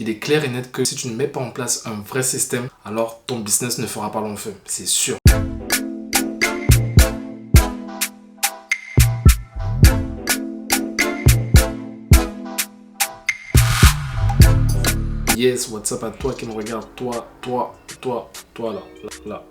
il est clair et net que si tu ne mets pas en place un vrai système, alors ton business ne fera pas long feu, c'est sûr. Yes, what's up à toi qui me regarde, toi là.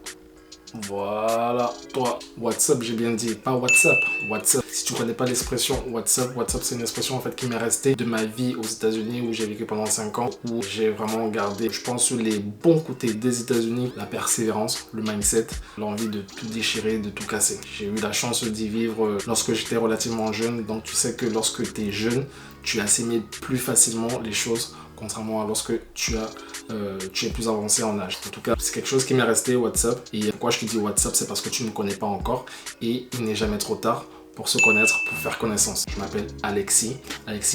Voilà, toi, WhatsApp, j'ai bien dit, pas WhatsApp, WhatsApp. Si tu connais pas l'expression WhatsApp, c'est une expression en fait qui m'est restée de ma vie aux États-Unis où j'ai vécu pendant 5 ans, où j'ai vraiment gardé, je pense, sur les bons côtés des États-Unis, la persévérance, le mindset, l'envie de tout déchirer, de tout casser. J'ai eu la chance d'y vivre lorsque j'étais relativement jeune, donc tu sais que lorsque tu es jeune, tu assimiles plus facilement les choses, contrairement à lorsque tu es plus avancé en âge. En tout cas, c'est quelque chose qui m'est resté, WhatsApp. Et pourquoi je te dis WhatsApp, c'est parce que tu ne me connais pas encore. Et il n'est jamais trop tard pour se connaître, pour faire connaissance. Je m'appelle Alexis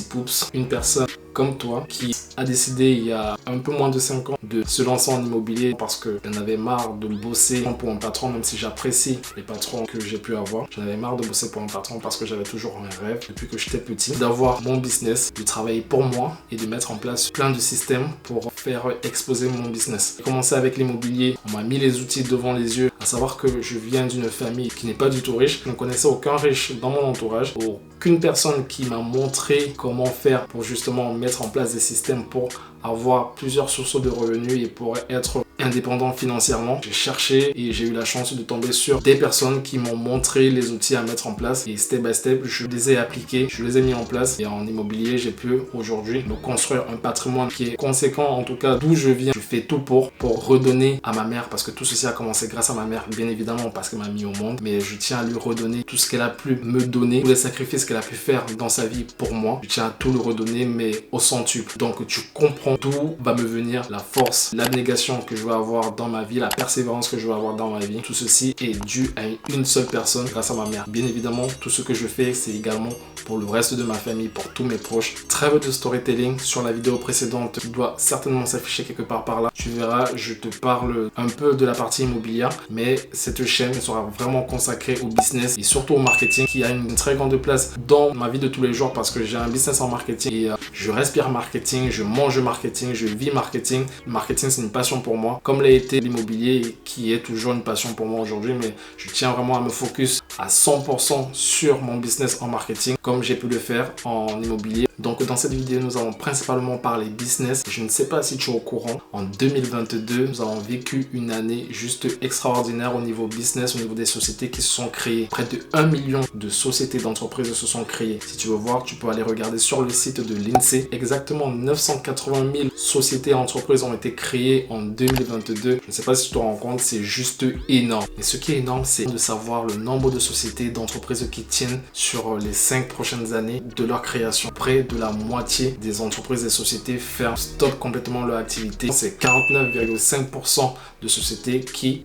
Poops, une personne comme toi qui a décidé il y a un peu moins de 5 ans de se lancer en immobilier parce que j'en avais marre de bosser pour un patron, même si j'apprécie les patrons que j'ai pu avoir. J'en avais marre de bosser pour un patron parce que j'avais toujours un rêve depuis que j'étais petit d'avoir mon business, de travailler pour moi et de mettre en place plein de systèmes pour faire exploser mon business. J'ai commencé avec l'immobilier, on m'a mis les outils devant les yeux, à savoir que je viens d'une famille qui n'est pas du tout riche. Je ne connaissais aucun riche dans mon entourage, aucune personne qui m'a montré comment faire pour justement mettre en place des systèmes pour avoir plusieurs sources de revenus et pour être indépendant financièrement. J'ai cherché et j'ai eu la chance de tomber sur des personnes qui m'ont montré les outils à mettre en place et step by step, je les ai appliqués, je les ai mis en place et en immobilier, j'ai pu aujourd'hui me construire un patrimoine qui est conséquent, en tout cas d'où je viens. Je fais tout pour redonner à ma mère parce que tout ceci a commencé grâce à ma mère, bien évidemment parce qu'elle m'a mis au monde, mais je tiens à lui redonner tout ce qu'elle a pu me donner, tous les sacrifices qu'elle a pu faire dans sa vie pour moi. Je tiens à tout lui redonner, mais au centuple. Donc tu comprends d'où va me venir la force, l'abnégation que je vais avoir dans ma vie, la persévérance que je vais avoir dans ma vie. Tout ceci est dû à une seule personne, grâce à ma mère. Bien évidemment, tout ce que je fais, c'est également pour le reste de ma famille, pour tous mes proches. Trêve de storytelling. Sur la vidéo précédente, tu dois certainement s'afficher quelque part par là. Tu verras, je te parle un peu de la partie immobilière, mais cette chaîne sera vraiment consacrée au business et surtout au marketing qui a une très grande place dans ma vie de tous les jours parce que j'ai un business en marketing et je respire marketing, je mange marketing, je vis marketing. Le marketing, c'est une passion pour moi, comme l'a été l'immobilier qui est toujours une passion pour moi aujourd'hui, mais je tiens vraiment à me focus à 100% sur mon business en marketing comme j'ai pu le faire en immobilier. Donc dans cette vidéo, nous allons principalement parler business. Je ne sais pas si tu es au courant, en 2022, nous avons vécu une année juste extraordinaire au niveau business, au niveau des sociétés qui se sont créées. Près de 1 million de sociétés d'entreprises se sont créées. Si tu veux voir, tu peux aller regarder sur le site de l'INSEE. Exactement 980 000 sociétés et entreprises ont été créées en 2022. Je ne sais pas si tu te rends compte, c'est juste énorme. Et ce qui est énorme, c'est de savoir le nombre de sociétés, d'entreprises qui tiennent sur les 5 prochaines années de leur création. Près de la moitié des entreprises et sociétés ferment, stoppent complètement leur activité. C'est 49,5% de sociétés qui...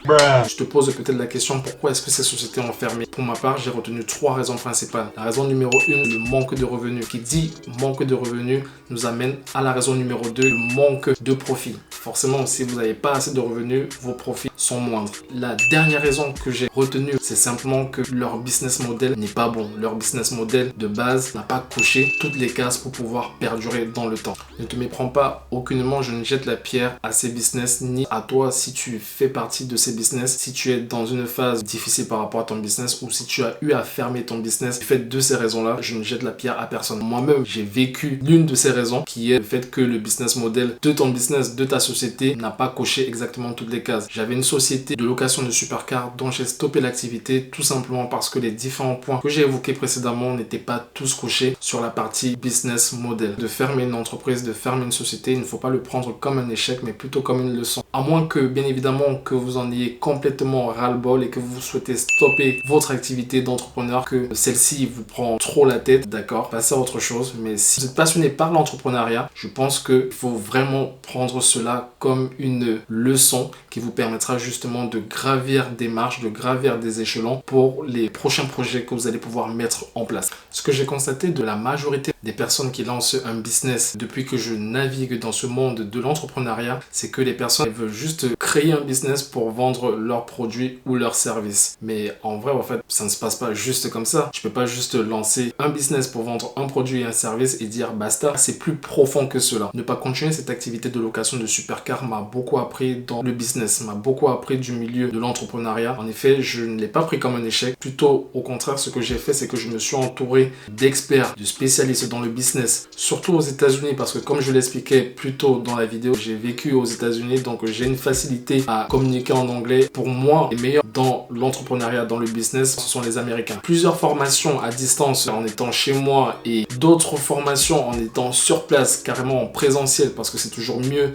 Je te pose peut-être la question, pourquoi est-ce que ces sociétés ont fermé? Pour ma part, j'ai retenu 3 raisons principales. La raison numéro 1, le manque de revenus. Qui dit manque de revenus nous amène à la raison numéro 2, le manque de profit. Forcément, si vous n'avez pas assez de revenus, vos profits sont moindres. La dernière raison que j'ai retenue, c'est simplement que leur business model n'est pas bon. Leur business model de base n'a pas coché toutes les cases pour pouvoir perdurer dans le temps. Ne te méprends pas aucunement, je ne jette la pierre à ces business ni à toi si tu fais partie de ces business, si tu es dans une phase difficile par rapport à ton business ou si tu as eu à fermer ton business. Du fait de ces raisons-là, je ne jette la pierre à personne. Moi-même, j'ai vécu l'une de ces raisons qui est le fait que le business model de ton business, de ta société n'a pas coché exactement toutes les cases. J'avais une société de location de supercars dont j'ai stoppé l'activité tout simplement parce que les différents points que j'ai évoqués précédemment n'étaient pas tous cochés sur la partie business model. De fermer une entreprise, de fermer une société, il ne faut pas le prendre comme un échec mais plutôt comme une leçon. À moins que, bien évidemment, que vous en ayez complètement ras-le-bol et que vous souhaitez stopper votre activité d'entrepreneur, que celle-ci vous prend trop la tête, d'accord, passez à autre chose. Mais si vous êtes passionné par l'entrepreneuriat, je pense qu'il faut vraiment prendre cela comme une leçon qui vous permettra justement de gravir des marches, de gravir des échelons pour les prochains projets que vous allez pouvoir mettre en place. Ce que j'ai constaté de la majorité des personnes qui lancent un business depuis que je navigue dans ce monde de l'entrepreneuriat, c'est que les personnes veulent juste créer créer un business pour vendre leurs produits ou leurs services. Mais en vrai, en fait, ça ne se passe pas juste comme ça. Tu peux pas juste lancer un business pour vendre un produit et un service et dire basta. C'est plus profond que cela. Ne pas continuer cette activité de location de supercar m'a beaucoup appris dans le business, m'a beaucoup appris du milieu de l'entrepreneuriat. En effet, je ne l'ai pas pris comme un échec. Plutôt, au contraire, ce que j'ai fait, c'est que je me suis entouré d'experts, de spécialistes dans le business, surtout aux États-Unis, parce que comme je l'expliquais plus tôt dans la vidéo, j'ai vécu aux États-Unis, donc j'ai une facilité à communiquer en anglais. Pour moi, les meilleurs dans l'entrepreneuriat, dans le business, ce sont les Américains. Plusieurs formations à distance en étant chez moi et d'autres formations en étant sur place, carrément en présentiel, parce que c'est toujours mieux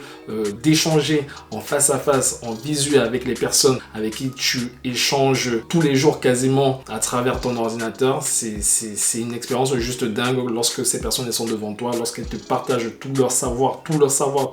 d'échanger en face à face, en visuel avec les personnes avec qui tu échanges tous les jours quasiment à travers ton ordinateur. C'est une expérience juste dingue lorsque ces personnes sont devant toi, lorsqu'elles te partagent tout leur savoir,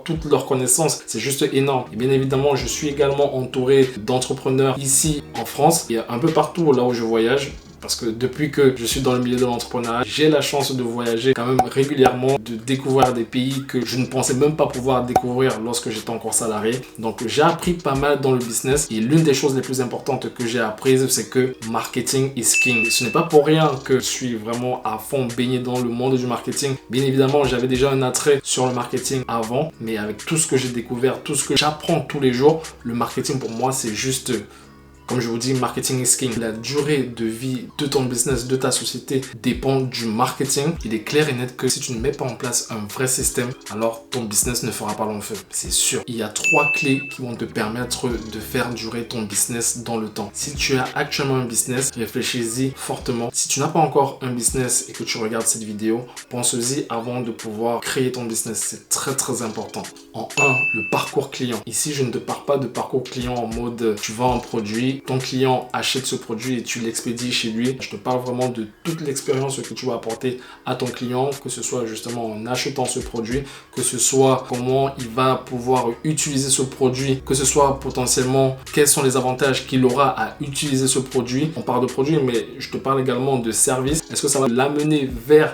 toutes leurs connaissances. C'est juste énorme. Et bien évidemment, je suis également entouré d'entrepreneurs ici en France et un peu partout là où je voyage. Parce que depuis que je suis dans le milieu de l'entrepreneuriat, j'ai la chance de voyager quand même régulièrement, de découvrir des pays que je ne pensais même pas pouvoir découvrir lorsque j'étais encore salarié. Donc j'ai appris pas mal dans le business et l'une des choses les plus importantes que j'ai apprises, c'est que marketing is king. Ce n'est pas pour rien que je suis vraiment à fond baigné dans le monde du marketing. Bien évidemment, j'avais déjà un attrait sur le marketing avant, mais avec tout ce que j'ai découvert, tout ce que j'apprends tous les jours, le marketing pour moi c'est juste... Comme je vous dis, marketing is king. La durée de vie de ton business, de ta société dépend du marketing. Il est clair et net que si tu ne mets pas en place un vrai système, alors ton business ne fera pas long feu. C'est sûr. Il y a 3 clés qui vont te permettre de faire durer ton business dans le temps. Si tu as actuellement un business, réfléchis-y fortement. Si tu n'as pas encore un business et que tu regardes cette vidéo, pense-y avant de pouvoir créer ton business. C'est très très important. En 1, le parcours client. Ici, je ne te parle pas de parcours client en mode tu vends un produit, ton client achète ce produit et tu l'expédies chez lui. Je te parle vraiment de toute l'expérience que tu vas apporter à ton client, que ce soit justement en achetant ce produit, que ce soit comment il va pouvoir utiliser ce produit, que ce soit potentiellement quels sont les avantages qu'il aura à utiliser ce produit. On parle de produit, mais je te parle également de service. Est-ce que ça va l'amener vers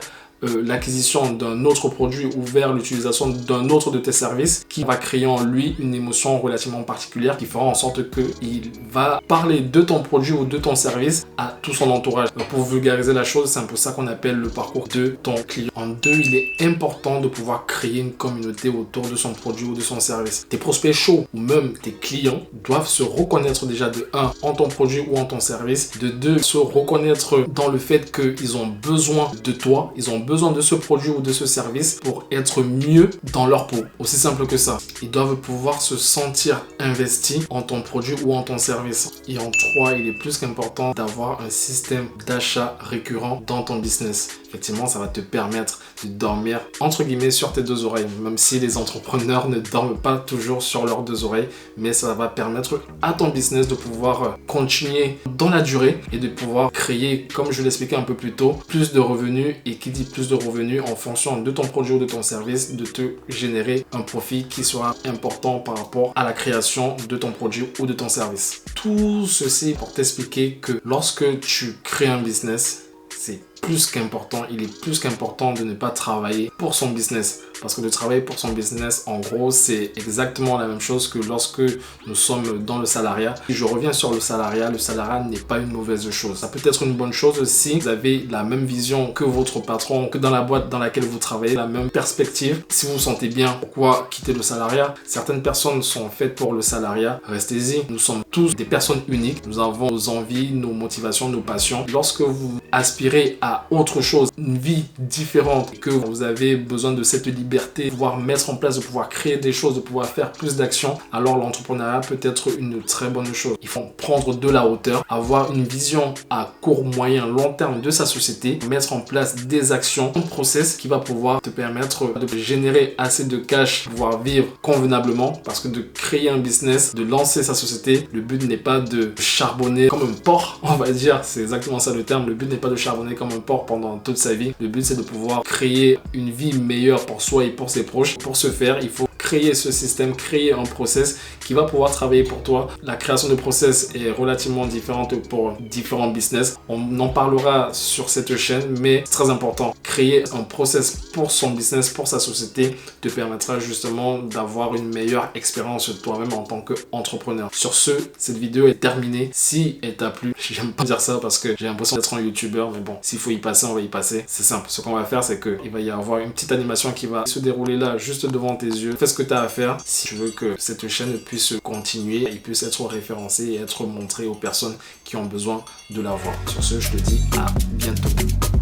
l'acquisition d'un autre produit ou vers l'utilisation d'un autre de tes services qui va créer en lui une émotion relativement particulière qui fera en sorte qu'il va parler de ton produit ou de ton service à tout son entourage. Donc pour vulgariser la chose, c'est un peu ça qu'on appelle le parcours de ton client. En 2, il est important de pouvoir créer une communauté autour de son produit ou de son service. Tes prospects chauds ou même tes clients doivent se reconnaître déjà de 1 en ton produit ou en ton service, de 2 se reconnaître dans le fait qu'ils ont besoin de toi, ils ont besoin de ce produit ou de ce service pour être mieux dans leur peau. Aussi simple que ça. Ils doivent pouvoir se sentir investis en ton produit ou en ton service. Et en 3, il est plus qu'important d'avoir un système d'achat récurrent dans ton business. Effectivement, ça va te permettre de dormir entre guillemets sur tes 2 oreilles, même si les entrepreneurs ne dorment pas toujours sur leurs 2 oreilles, mais ça va permettre à ton business de pouvoir continuer dans la durée et de pouvoir créer, comme je l'expliquais un peu plus tôt, plus de revenus, et qui dit plus de revenus en fonction de ton produit ou de ton service, de te générer un profit qui sera important par rapport à la création de ton produit ou de ton service. Tout ceci pour t'expliquer que lorsque tu crées un business, c'est plus qu'important, il est plus qu'important de ne pas travailler pour son business. Parce que de travailler pour son business, en gros, c'est exactement la même chose que lorsque nous sommes dans le salariat. Si je reviens sur le salariat n'est pas une mauvaise chose. Ça peut être une bonne chose si vous avez la même vision que votre patron, que dans la boîte dans laquelle vous travaillez, la même perspective. Si vous vous sentez bien, pourquoi quitter le salariat? Certaines personnes sont faites pour le salariat. Restez-y. Nous sommes tous des personnes uniques. Nous avons nos envies, nos motivations, nos passions. Lorsque vous aspirez à autre chose, une vie différente, que vous avez besoin de cette liberté, de pouvoir mettre en place, de pouvoir créer des choses, de pouvoir faire plus d'actions, alors l'entrepreneuriat peut être une très bonne chose. Il faut prendre de la hauteur, avoir une vision à court, moyen, long terme de sa société, mettre en place des actions, un process qui va pouvoir te permettre de générer assez de cash, pouvoir vivre convenablement, parce que de créer un business, de lancer sa société, le but n'est pas de charbonner comme un porc, on va dire, c'est exactement ça le terme, le but n'est pas de charbonner comme un porc pendant toute sa vie. Le but, c'est de pouvoir créer une vie meilleure pour soi et pour ses proches. Pour ce faire, il faut créer ce système, créer un process qui va pouvoir travailler pour toi. La création de process est relativement différente pour différents business. On en parlera sur cette chaîne, mais c'est très important. Créer un process pour son business, pour sa société, te permettra justement d'avoir une meilleure expérience de toi-même en tant qu'entrepreneur. Sur ce, cette vidéo est terminée. Si elle t'a plu, j'aime pas dire ça parce que j'ai l'impression d'être un youtubeur, mais bon, s'il faut y passer, on va y passer. C'est simple. Ce qu'on va faire, c'est qu'il va y avoir une petite animation qui va se dérouler là, juste devant tes yeux. Fais ce que tu as à faire si tu veux que cette chaîne puisse continuer et puisse être référencée et être montrée aux personnes qui ont besoin de la voir. Sur ce, je te dis à bientôt.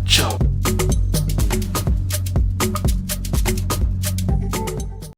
Ciao!